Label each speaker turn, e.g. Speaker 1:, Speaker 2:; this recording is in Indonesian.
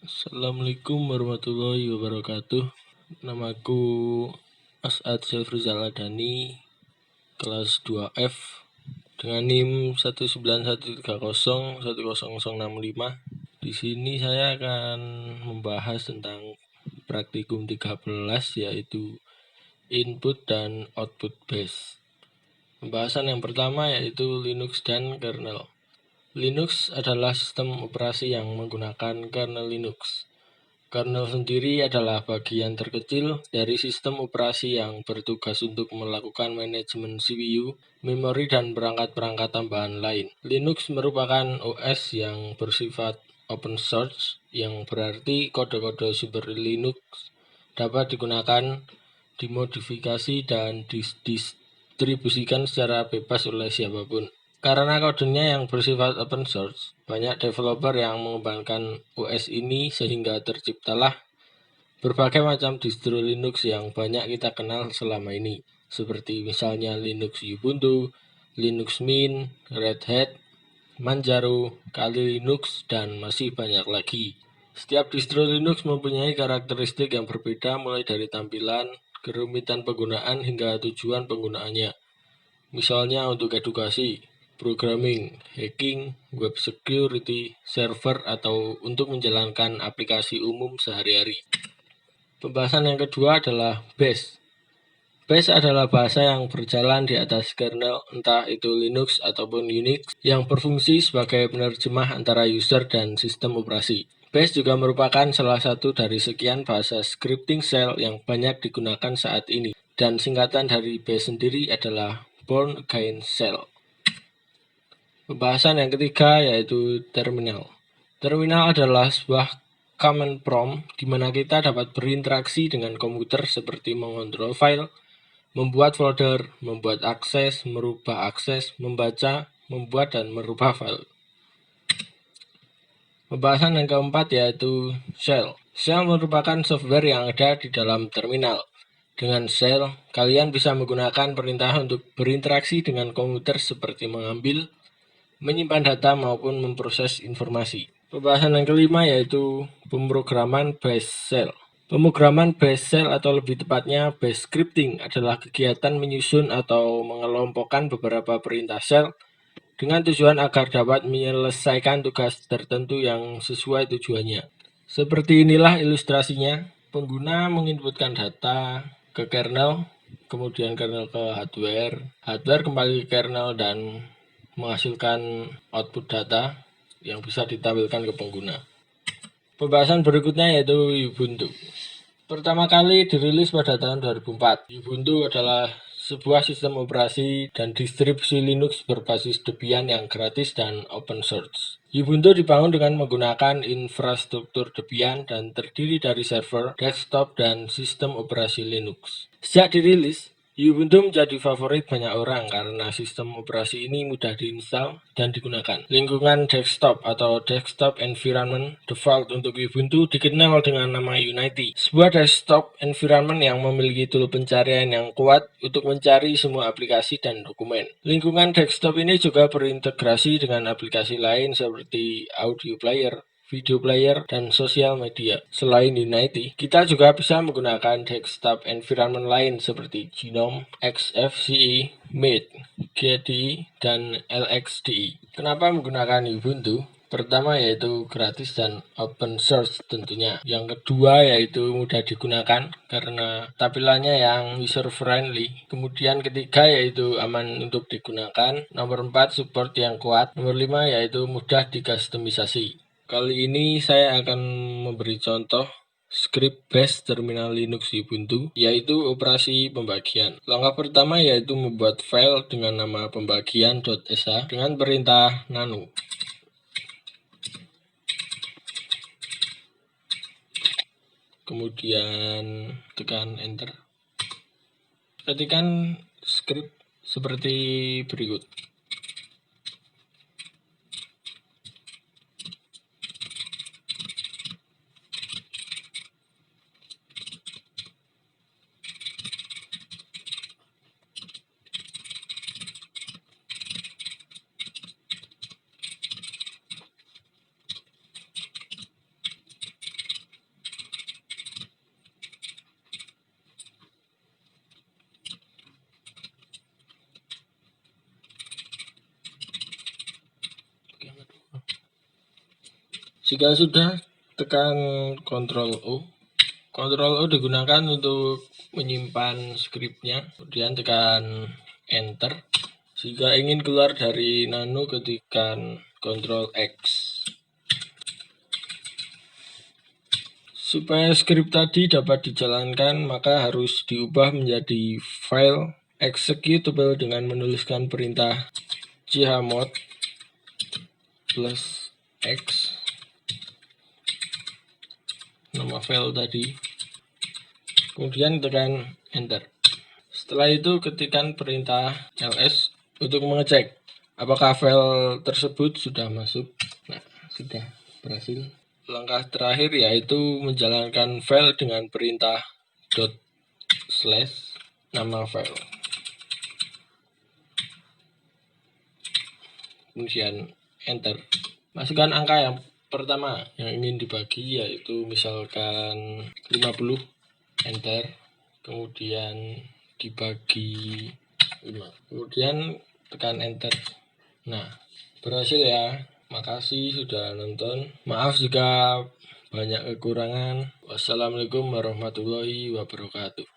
Speaker 1: Assalamualaikum warahmatullahi wabarakatuh. Namaku As'ad Syafrizal Adani, kelas 2F dengan NIM 191301065. Di sini saya akan membahas tentang praktikum 13, yaitu input dan output base. Pembahasan yang pertama yaitu Linux dan kernel. Linux adalah sistem operasi yang menggunakan kernel Linux. Kernel sendiri adalah bagian terkecil dari sistem operasi yang bertugas untuk melakukan manajemen CPU, memori, dan perangkat-perangkat tambahan lain. Linux merupakan OS yang bersifat open source, yang berarti kode-kode sumber Linux dapat digunakan, dimodifikasi, dan didistribusikan secara bebas oleh siapapun. Karena kodenya yang bersifat open source, banyak developer yang mengembangkan OS ini sehingga terciptalah berbagai macam distro Linux yang banyak kita kenal selama ini, seperti misalnya Linux Ubuntu, Linux Mint, Red Hat, Manjaro, Kali Linux, dan masih banyak lagi. Setiap distro Linux mempunyai karakteristik yang berbeda, mulai dari tampilan, kerumitan penggunaan, hingga tujuan penggunaannya. Misalnya untuk edukasi, programming, hacking, web security, server, atau untuk menjalankan aplikasi umum sehari-hari. Pembahasan yang kedua adalah Bash. Bash adalah bahasa yang berjalan di atas kernel, entah itu Linux ataupun Unix, yang berfungsi sebagai penerjemah antara user dan sistem operasi. Bash juga merupakan salah satu dari sekian bahasa scripting shell yang banyak digunakan saat ini, dan singkatan dari Bash sendiri adalah Born Again Shell. Pembahasan yang ketiga yaitu terminal. Terminal adalah sebuah command prompt di mana kita dapat berinteraksi dengan komputer seperti mengontrol file, membuat folder, membuat akses, merubah akses, membaca, membuat, dan merubah file. Pembahasan yang keempat yaitu shell. Shell merupakan software yang ada di dalam terminal. Dengan shell, kalian bisa menggunakan perintah untuk berinteraksi dengan komputer seperti mengambil, menyimpan data, maupun memproses informasi. Pembahasan yang kelima yaitu pemrograman bash shell. Pemrograman bash shell atau lebih tepatnya bash scripting adalah kegiatan menyusun atau mengelompokkan beberapa perintah shell dengan tujuan agar dapat menyelesaikan tugas tertentu yang sesuai tujuannya. Seperti inilah ilustrasinya. Pengguna menginputkan data ke kernel, kemudian kernel ke hardware, hardware kembali ke kernel dan menghasilkan output data yang bisa ditampilkan ke pengguna. Pembahasan berikutnya yaitu Ubuntu. Pertama kali dirilis pada tahun 2004. Ubuntu adalah sebuah sistem operasi dan distribusi Linux berbasis Debian yang gratis dan open source. Ubuntu dibangun dengan menggunakan infrastruktur Debian dan terdiri dari server, desktop, dan sistem operasi Linux. Sejak dirilis, Ubuntu menjadi favorit banyak orang karena sistem operasi ini mudah diinstal dan digunakan. Lingkungan desktop atau desktop environment default untuk Ubuntu dikenal dengan nama Unity, sebuah desktop environment yang memiliki tool pencarian yang kuat untuk mencari semua aplikasi dan dokumen. Lingkungan desktop ini juga berintegrasi dengan aplikasi lain seperti audio player, video player, dan sosial media. Selain Unity, kita juga bisa menggunakan desktop environment lain seperti GNOME, XFCE, Mint, KDE, dan LXDE. Kenapa menggunakan Ubuntu? Pertama yaitu gratis dan open source tentunya. Yang kedua yaitu mudah digunakan karena tampilannya yang user friendly. Kemudian ketiga yaitu aman untuk digunakan. Nomor 4 support yang kuat. Nomor 5 yaitu mudah dikustomisasi. Kali ini saya akan memberi contoh script bash terminal Linux Ubuntu, yaitu operasi pembagian. Langkah pertama yaitu membuat file dengan nama pembagian.sh dengan perintah nano. Kemudian tekan enter. Ketikkan script seperti berikut. Jika sudah, tekan Ctrl O. Ctrl O digunakan untuk menyimpan skripnya, kemudian tekan Enter. Jika ingin keluar dari Nano, ketikkan Ctrl X. Supaya skrip tadi dapat dijalankan, maka harus diubah menjadi file executable dengan menuliskan perintah chmod +X, nama file tadi, kemudian tekan Enter. Setelah itu ketikkan perintah ls untuk mengecek apakah file tersebut sudah masuk. Nah, sudah berhasil. Langkah terakhir yaitu menjalankan file dengan perintah /nama file. Kemudian Enter. Masukkan angka yang pertama yang ingin dibagi, yaitu misalkan 50. Enter. Kemudian dibagi 5. Kemudian tekan Enter. Nah, berhasil ya. Makasih sudah nonton. Maaf jika banyak kekurangan. Wassalamualaikum warahmatullahi wabarakatuh.